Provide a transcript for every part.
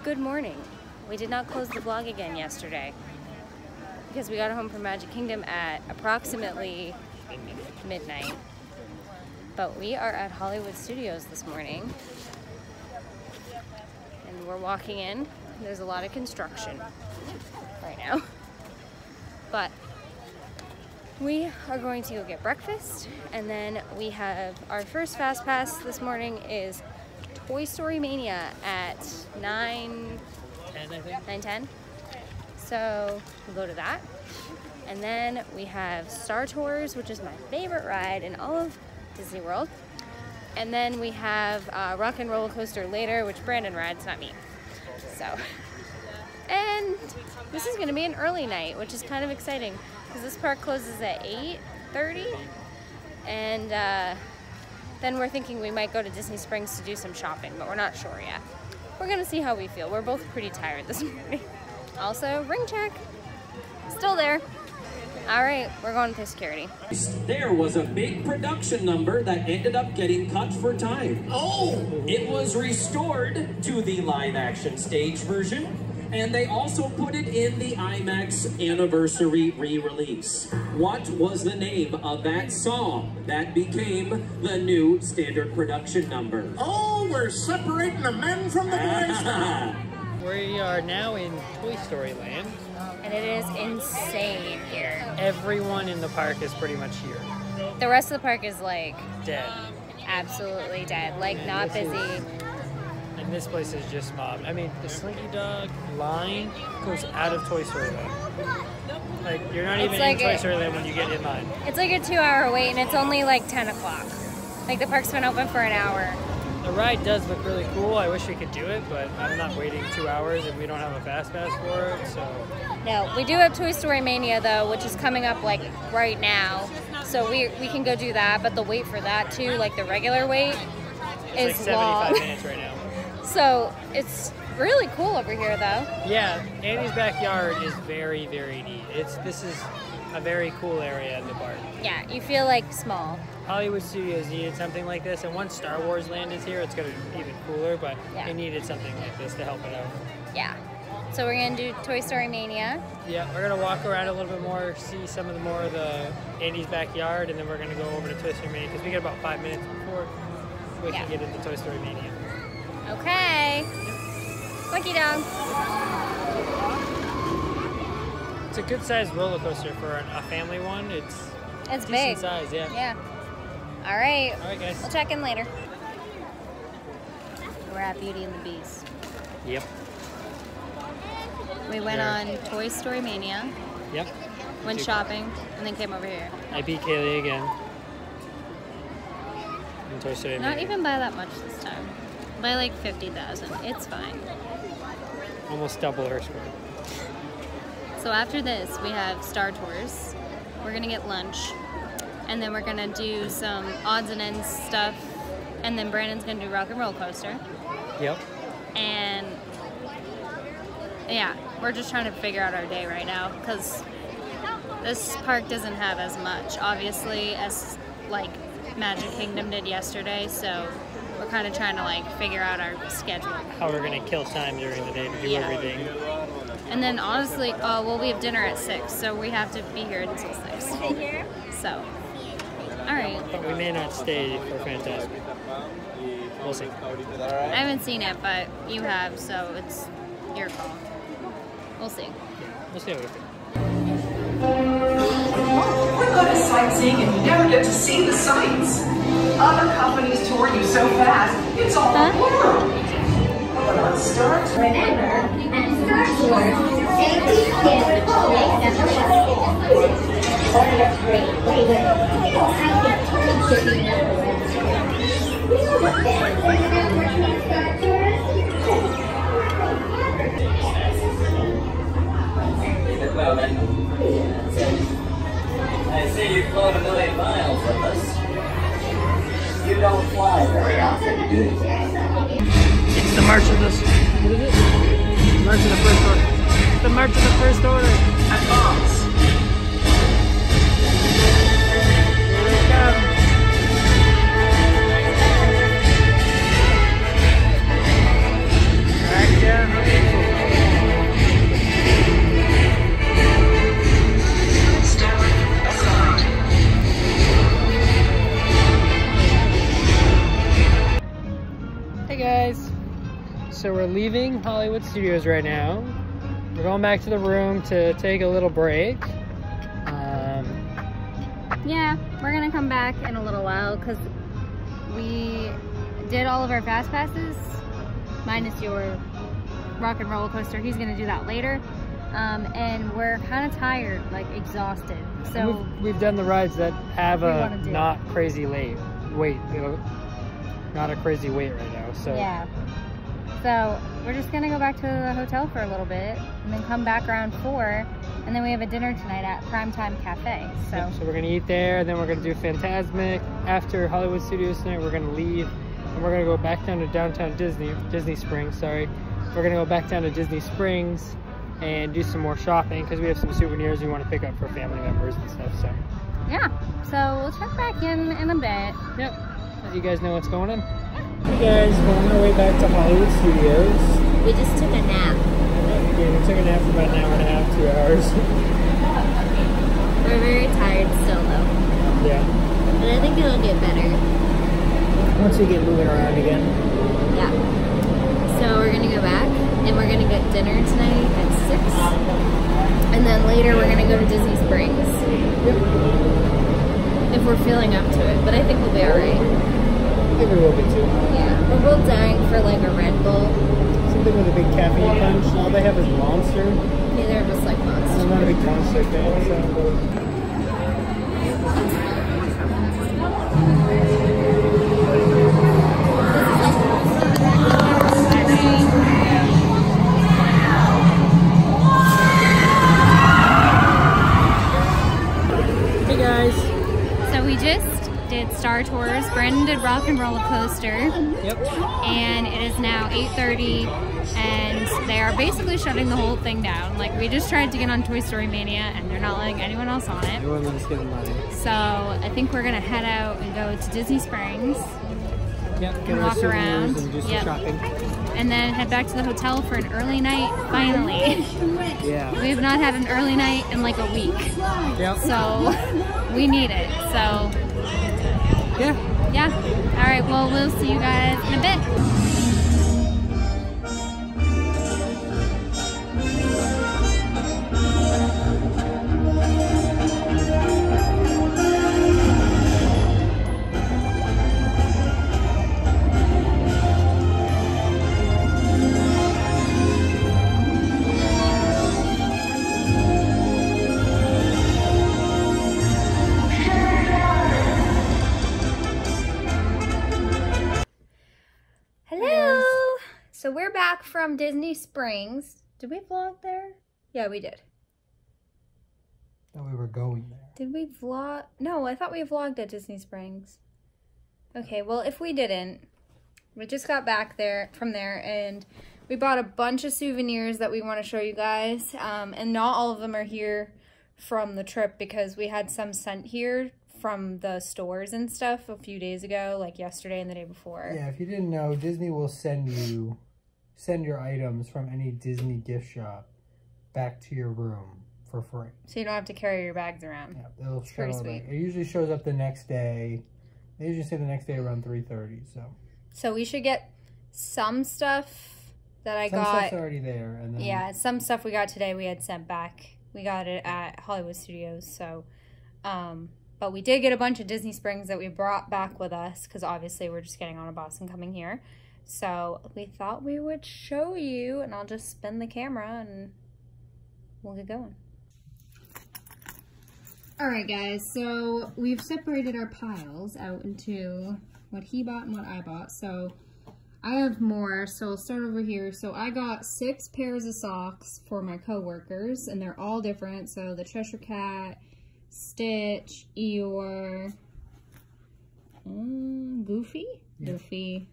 Good morning. We did not close the vlog again yesterday because we got home from Magic Kingdom at approximately midnight. But we are at Hollywood Studios this morning and we're walking in. There's a lot of construction right now. But we are going to go get breakfast, and then we have our first Fast Pass this morning is Toy Story Mania at 9:10, I think. 9:10. So we'll go to that. And then we have Star Tours, which is my favorite ride in all of Disney World. And then we have Rock and Roller Coaster later, which Brandon rides, not me. So, and this is gonna be an early night, which is kind of exciting because this park closes at 8:30. And then we're thinking we might go to Disney Springs to do some shopping, but we're not sure yet. We're gonna see how we feel. We're both pretty tired this morning. Also, ring check, still there. All right, we're going through security. There was a big production number that ended up getting cut for time. Oh! It was restored to the live-action stage version, and they also put it in the IMAX anniversary re-release. What was the name of that song that became the new standard production number? Oh, we're separating the men from the boys now. We are now in Toy Story Land. And it is insane here. Everyone in the park is pretty much here. The rest of the park is like Dead. absolutely dead, like not busy. And this place is just mobbed. I mean, the Slinky Dog line goes out of Toy Story Land. Like, you're not even in Toy Story Land when you get in line. It's like a 2-hour wait, and it's only like 10 o'clock. Like, the park's been open for an hour. The ride does look really cool. I wish we could do it, but I'm not waiting 2 hours and we don't have a Fast Pass for it, so. No, we do have Toy Story Mania, though, which is coming up, like, right now. So we can go do that, but the wait for that, too, like the regular wait, is like 75 long. minutes right now. So it's really cool over here, though. Yeah, Andy's backyard is very, very neat. This is a very cool area in the park. Yeah, you feel like small. Hollywood Studios needed something like this, and once Star Wars Land is here, it's going to be even cooler, but Yeah. it needed something like this to help it out. Yeah. So we're going to do Toy Story Mania. Yeah, we're going to walk around a little bit more, see some of the more of the Andy's backyard, and then we're going to go over to Toy Story Mania, because we got about 5 minutes before we can get into Toy Story Mania. Okay. Monkey dog. It's a good-sized roller coaster for a family one. It's It's decent big. size, yeah. Yeah. All right. All right, guys. We'll check in later. We're at Beauty and the Beast. Yep. We went on Toy Story Mania, Yep. went shopping, and then came over here. I beat Kaylee again. In Toy Story Not Mania. even by that much this time. By like 50,000. It's fine. Almost double her score. So after this, we have Star Tours. We're gonna get lunch, and then we're gonna do some odds and ends stuff, and then Brandon's gonna do Rock and Roller Coaster. Yep. And yeah, we're just trying to figure out our day right now because this park doesn't have as much, obviously, as like Magic Kingdom did yesterday. So we're kind of trying to like figure out our schedule. How we're gonna kill time during the day to do everything. And then honestly, well, we have dinner at 6, so we have to be here until 6. So, all right. But we may not stay for Fantastic. We'll see. I haven't seen it, but you have, so it's your call. We'll see. We'll see how we feel. We go to sightseeing and you never get to see the sights. Other companies tour you so fast, it's all a blur. But let's start. Remember, at Star Tours, safety is always number one. What a great way to feel high-tech shipping number one. We know what that is when you're working at Star Tours. Well then, I see you've flown 1 million miles with us. You don't fly very often, do you? It's the March of this. What is it? March of the First Order. It's the March of the First Order. Advance. Here they come. Back down. so we're leaving Hollywood Studios right now. We're going back to the room to take a little break. Yeah, we're gonna come back in a little while because we did all of our fast passes, minus your rock and roller coaster. He's gonna do that later. And we're kind of tired, like exhausted. So we've done the rides that have a not crazy wait, not a crazy wait right now. So yeah. So we're just gonna go back to the hotel for a little bit and then come back around 4, and then we have a dinner tonight at Primetime Cafe. So yep, so we're gonna eat there, then we're gonna do Fantasmic. After Hollywood Studios tonight, we're gonna leave and we're gonna go back down to downtown Disney Springs. Sorry, we're gonna go back down to Disney Springs and do some more shopping because we have some souvenirs we want to pick up for family members and stuff. So yeah, so we'll check back in a bit. Yep, let you guys know what's going on. Hey guys, we're on our way back to Hollywood Studios. We just took a nap. Yeah, we took a nap for about an hour and a half, 2 hours. We're very tired still though. Yeah. But I think it'll get better. Once we get moving around again. Yeah. So we're gonna go back and we're gonna get dinner tonight at 6. And then later we're gonna go to Disney Springs. Yep. If we're feeling up to it, but I think we'll be alright. I think we will be too. Yeah, we're both dying for like a Red Bull. Something with a big caffeine punch. All they have is Monster. Neither of us like Monster. I'm not a big Monster fan, so. Hey guys. So we just did Star Tours. Brandon did Rock and Roller Coaster. Yep. And it is now 8:30 and they are basically shutting the whole thing down. Like we just tried to get on Toy Story Mania and they're not letting anyone else on it. They won't let us get in line. So I think we're gonna head out and go to Disney Springs. Yep, And walk around and do some shopping. And then head back to the hotel for an early night, finally. Yeah. We have not had an early night in like a week. Yep. So we need it. So yeah. yeah. All right, well, we'll see you guys in a bit. So we're back from Disney Springs. Did we vlog there? Yeah, we did. No, we were going there. Did we vlog? No, I thought we vlogged at Disney Springs. Okay, well, if we didn't, we just got back from there and we bought a bunch of souvenirs that we want to show you guys. And not all of them are here from the trip because we had some sent here from the stores and stuff a few days ago, like yesterday and the day before. Yeah, if you didn't know, Disney will send your items from any Disney gift shop back to your room for free. So you don't have to carry your bags around. Yeah, they'll pretty sweet. It usually shows up the next day. They usually say the next day around 3:30. So we should get some stuff that I got. Some stuff's already there, and then yeah, some stuff we got today we had sent back. We got it at Hollywood Studios. So, but we did get a bunch of Disney Springs that we brought back with us because obviously we're just getting on a bus and coming here. So we thought we would show you, and I'll just spin the camera and we'll get going. All right, guys, so we've separated our piles out into what he bought and what I bought. So I have more, so I'll start over here. So I got 6 pairs of socks for my coworkers, and they're all different. So the Cheshire Cat, Stitch, Eeyore, Goofy? Yeah. Goofy.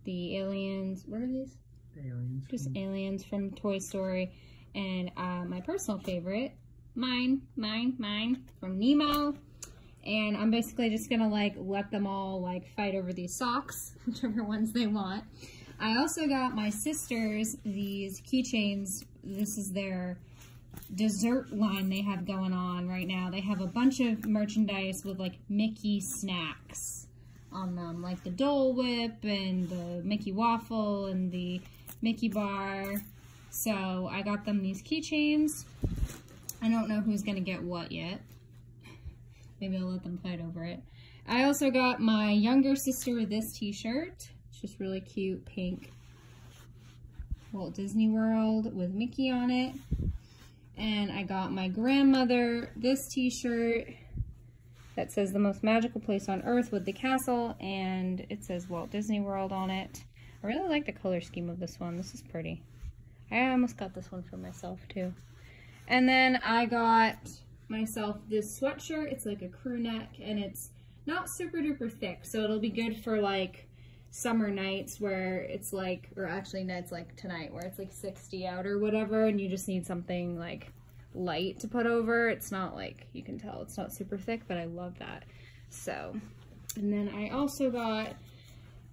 The aliens, what are these? Aliens. Just aliens from Toy Story. And my personal favorite, mine, from Nemo. And I'm basically just gonna like let them all like fight over these socks, whichever ones they want. I also got my sisters these keychains. This is their dessert line they have going on right now. They have a bunch of merchandise with like Mickey snacks. on them, like the Dole Whip and the Mickey Waffle and the Mickey Bar. So I got them these keychains. I don't know who's gonna get what yet. Maybe I'll let them fight over it. I also got my younger sister this t-shirt. It's just really cute, pink. Walt Disney World with Mickey on it. And I got my grandmother this t-shirt that says the most magical place on earth with the castle, and it says Walt Disney World on it. I really like the color scheme of this one. This is pretty. I almost got this one for myself too. And then I got myself this sweatshirt. It's like a crew neck, and it's not super duper thick, so it'll be good for like summer nights where it's like, or actually nights like tonight where it's like 60 out or whatever, and you just need something like light to put over. It's not like, you can tell it's not super thick, but I love that. So, and then I also got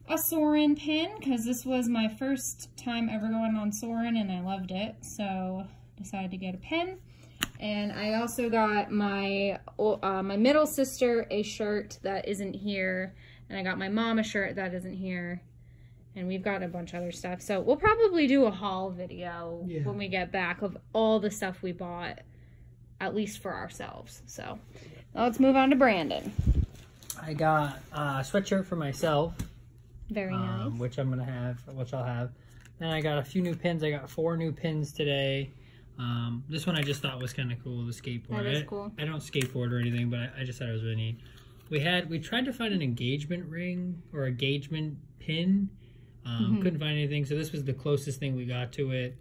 a Soarin' pin because this was my first time ever going on Soarin' and I loved it, so decided to get a pin. And I also got my my middle sister a shirt that isn't here, and I got my mom a shirt that isn't here, and we've got a bunch of other stuff. So we'll probably do a haul video when we get back of all the stuff we bought, at least for ourselves. So now let's move on to Brandon. I got a sweatshirt for myself. Very nice. Which I'm gonna have, which I'll have. Then I got a few new pins. I got 4 new pins today. This one I just thought was kind of cool, the skateboard. That is cool. I don't skateboard or anything, but I just thought it was really neat. We tried to find an engagement ring or engagement pin. Couldn't find anything, so this was the closest thing we got to it.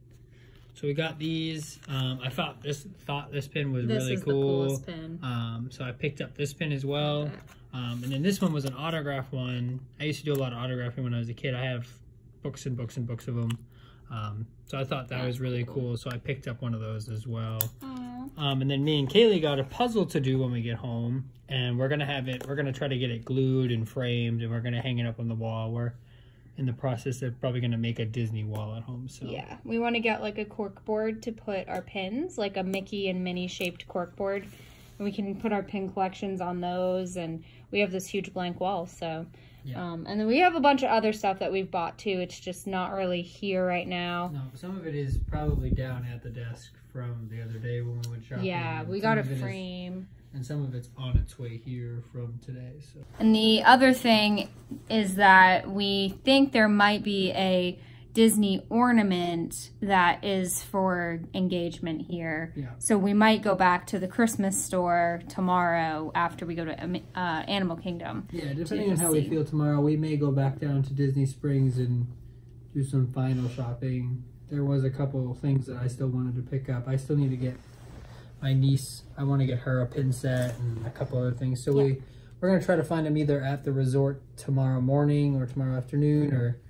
So we got these. I thought this pin was really cool. This is the coolest pin. So I picked up this pin as well. And then this one was an autograph one. I used to do a lot of autographing when I was a kid. I have books and books and books of them. So I thought that was really cool, so I picked up one of those as well. And then me and Kaylee got a puzzle to do when we get home, and we're gonna try to get it glued and framed, and we're gonna hang it up on the wall. We're in the process of probably gonna make a Disney wall at home. So yeah, we want to get like a cork board to put our pins, like a Mickey and Minnie shaped cork board, and we can put our pin collections on those, and we have this huge blank wall, so yeah. And then we have a bunch of other stuff that we've bought too. It's just not really here right now. No, some of it is probably down at the desk from the other day when we went shopping. Yeah, we got a frame. And some of it's on its way here from today. So. And the other thing is that we think there might be a Disney ornament that is for engagement here. Yeah. So we might go back to the Christmas store tomorrow after we go to Animal Kingdom. Yeah, depending on how we feel tomorrow, we may go back down to Disney Springs and do some final shopping. There was a couple of things that I still wanted to pick up. I still need to get my niece, I want to get her a pin set and a couple other things. So we're going to try to find them either at the resort tomorrow morning or tomorrow afternoon or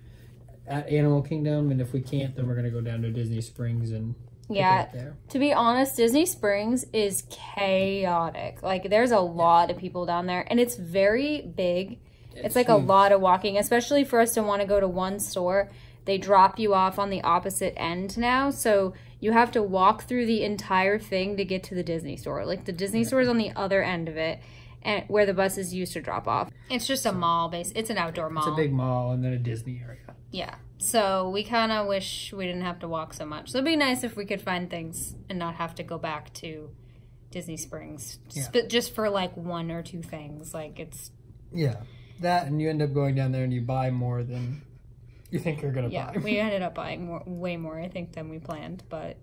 at Animal Kingdom, and if we can't, then we're going to go down to Disney Springs and pick it up there. To be honest, Disney Springs is chaotic. Like, there's a lot of people down there, and it's very big. It's like huge. A lot of walking, especially for us to want to go to one store. They drop you off on the opposite end now, so you have to walk through the entire thing to get to the Disney store. Like, the Disney store is on the other end of it, and where the buses used to drop off. It's just a mall, it's an outdoor mall. It's a big mall and then a Disney area. Yeah, so we kind of wish we didn't have to walk so much. So it'd be nice if we could find things and not have to go back to Disney Springs, just for like 1 or 2 things. Like, it's... Yeah, that, and you end up going down there and you buy more than you think you're going to buy. Yeah, we ended up buying way more, I think, than we planned, but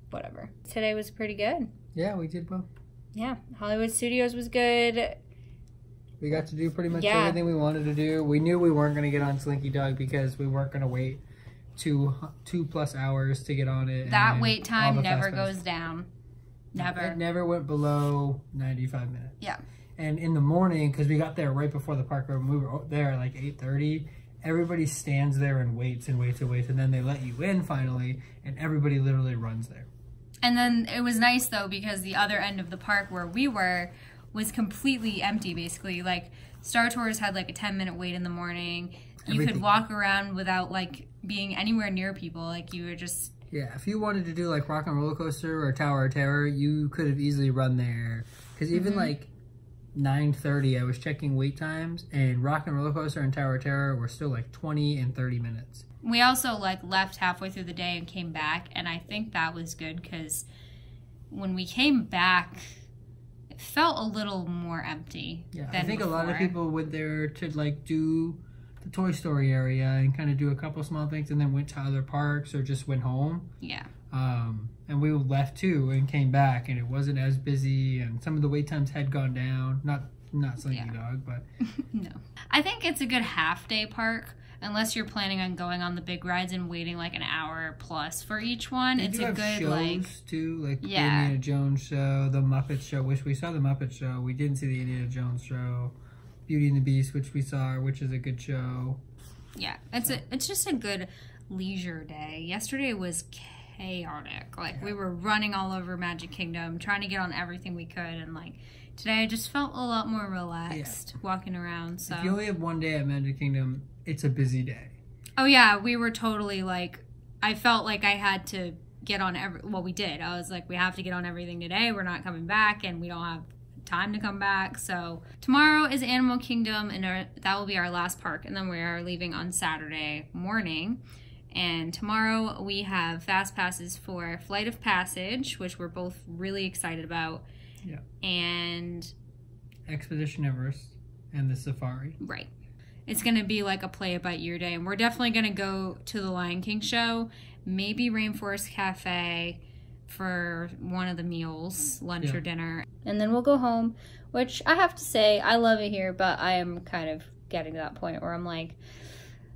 whatever. Today was pretty good. Yeah, we did well. Yeah, Hollywood Studios was good. We got to do pretty much everything we wanted to do. We knew we weren't going to get on Slinky Dog because we weren't going to wait 2+ hours to get on it. That wait time never goes down. Never. It never went below 95 minutes. Yeah. And in the morning, because we got there right before the park, we were there at like 8:30, everybody stands there and waits and waits and waits, and then they let you in finally, and everybody literally runs there. And then it was nice, though, because the other end of the park where we were was completely empty, basically. Like, Star Tours had like a 10-minute wait in the morning. You could walk around without like being anywhere near people. Like, you were just... Yeah, if you wanted to do like Rock and Roller Coaster or Tower of Terror, you could have easily run there. Because even like 9:30, I was checking wait times, and Rock and Roller Coaster and Tower of Terror were still like 20 and 30 minutes. We also like left halfway through the day and came back, and I think that was good because when we came back, it felt a little more empty. Yeah, than I think before. a lot of people went there to like do the Toy Story area and kind of do a couple small things, and then went to other parks or just went home. Yeah. And we left too and came back, and it wasn't as busy, and some of the wait times had gone down. Not Slinky Dog, but no. I think it's a good half-day park. Unless you're planning on going on the big rides and waiting like an hour plus for each one. They it's do a have good shows like too, like the yeah. Indiana Jones show, the Muppet show, which we saw the Muppet show. We didn't see the Indiana Jones show. Beauty and the Beast, which we saw, which is a good show. Yeah, it's just a good leisure day. Yesterday was chaotic. Like we were running all over Magic Kingdom, trying to get on everything we could, and like today I just felt a lot more relaxed walking around. So if you only have one day at Magic Kingdom, it's a busy day. Oh yeah, we were totally like, I felt like I had to get on we did. I was like, we have to get on everything today. We're not coming back, and we don't have time to come back. So tomorrow is Animal Kingdom, and that will be our last park, and then we are leaving on Saturday morning. And tomorrow we have fast passes for Flight of Passage, which we're both really excited about. Yeah. And Expedition Everest and the Safari. Right. It's going to be like a play it by ear day, and we're definitely going to go to the Lion King show, maybe Rainforest Cafe for one of the meals, lunch or dinner. And then we'll go home, which I have to say, I love it here, but I am kind of getting to that point where I'm like,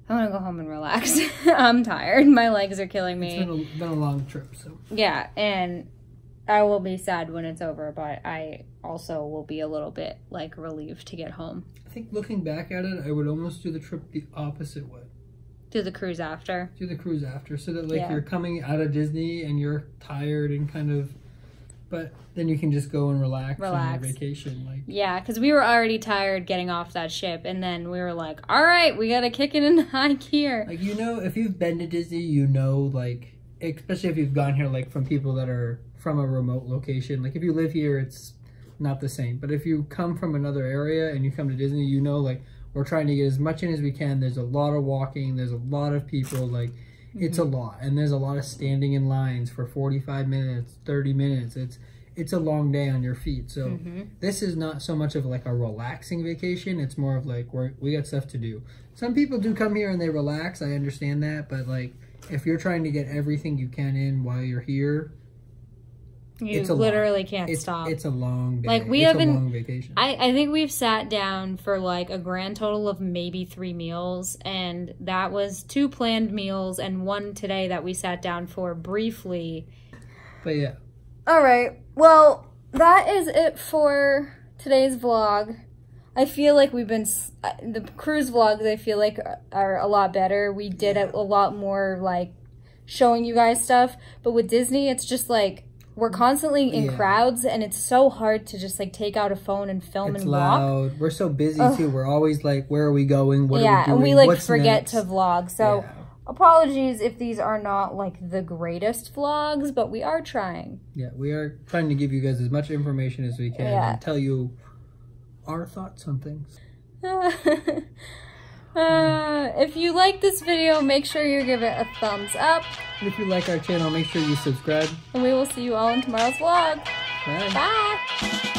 I want to go home and relax. I'm tired. My legs are killing me. It's been a long trip, so. Yeah, and I will be sad when it's over, but I also will be a little bit like relieved to get home. I think looking back at it, I would almost do the trip the opposite way. Do the cruise after? Do the cruise after, so that like you're coming out of Disney and you're tired and kind of, but then you can just go and relax. on your vacation. Like yeah, because we were already tired getting off that ship, and then we were like, all right, we gotta kick it into high gear. Like, you know, if you've been to Disney, you know, like, especially if you've gone here like from people that are from a remote location. Like if you live here, it's not the same. But if you come from another area and you come to Disney, you know, like, we're trying to get as much in as we can. There's a lot of walking. There's a lot of people. Like, it's a lot. And there's a lot of standing in lines for 45 minutes, 30 minutes. It's a long day on your feet. So this is not so much of like a relaxing vacation. It's more of like, we got stuff to do. Some people do come here and they relax. I understand that. But like, if you're trying to get everything you can in while you're here, you literally can't stop. It's a long day. Like it's a long vacation. I think we've sat down for like a grand total of maybe 3 meals, and that was 2 planned meals and 1 today that we sat down for briefly. But yeah. All right. Well, that is it for today's vlog. I feel like we've been, the cruise vlogs I feel like are a lot better. We did a lot more like showing you guys stuff, but with Disney, it's just like, we're constantly in crowds, and it's so hard to just like take out a phone and film and walk. Loud. We're so busy too. We're always like, where are we going? What are we doing? And we like What's forget next? to vlog. So apologies if these are not like the greatest vlogs, but we are trying. Yeah, we are trying to give you guys as much information as we can and tell you our thoughts on things. If you like this video, make sure you give it a thumbs up. And if you like our channel, make sure you subscribe. And we will see you all in tomorrow's vlog. Bye. Bye.